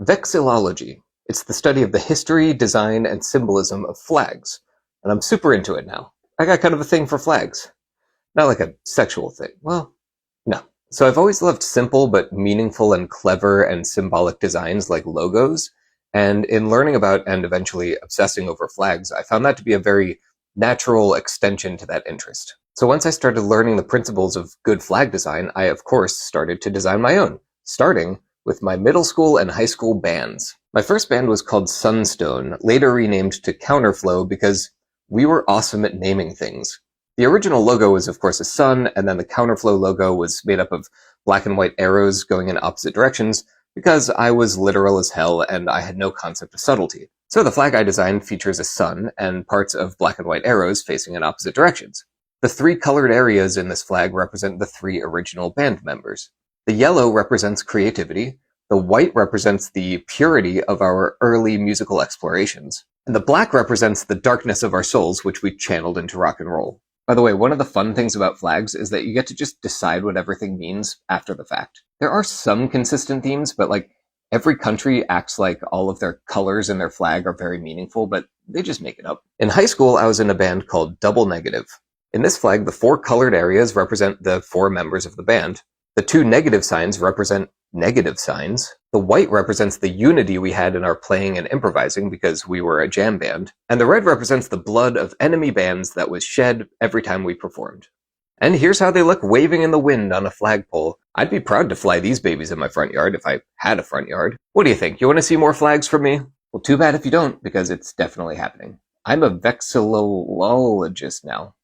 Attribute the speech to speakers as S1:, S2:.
S1: Vexillology. It's the study of the history, design, and symbolism of flags. And I'm super into it now. I got kind of a thing for flags. Not like a sexual thing. Well, no. So I've always loved simple but meaningful and clever and symbolic designs like logos. And in learning about and eventually obsessing over flags, I found that to be a very natural extension to that interest. So once I started learning the principles of good flag design, I of course started to design my own, starting with my middle school and high school bands. My first band was called Sunstone, later renamed to Counterflow because we were awesome at naming things. The original logo was of course a sun, and then the Counterflow logo was made up of black and white arrows going in opposite directions because I was literal as hell and I had no concept of subtlety. So the flag I designed features a sun and parts of black and white arrows facing in opposite directions. The three colored areas in this flag represent the three original band members. The yellow represents creativity, the white represents the purity of our early musical explorations, and the black represents the darkness of our souls, which we channeled into rock and roll. By the way, one of the fun things about flags is that you get to just decide what everything means after the fact. There are some consistent themes, but every country acts like all of their colors in their flag are very meaningful, but they just make it up. In high school, I was in a band called Double Negative. In this flag, the four colored areas represent the four members of the band. The two negative signs represent negative signs. The white represents the unity we had in our playing and improvising because we were a jam band. And the red represents the blood of enemy bands that was shed every time we performed. And here's how they look waving in the wind on a flagpole. I'd be proud to fly these babies in my front yard if I had a front yard. What do you think? You want to see more flags from me? Well, too bad if you don't, because it's definitely happening. I'm a vexillologist now.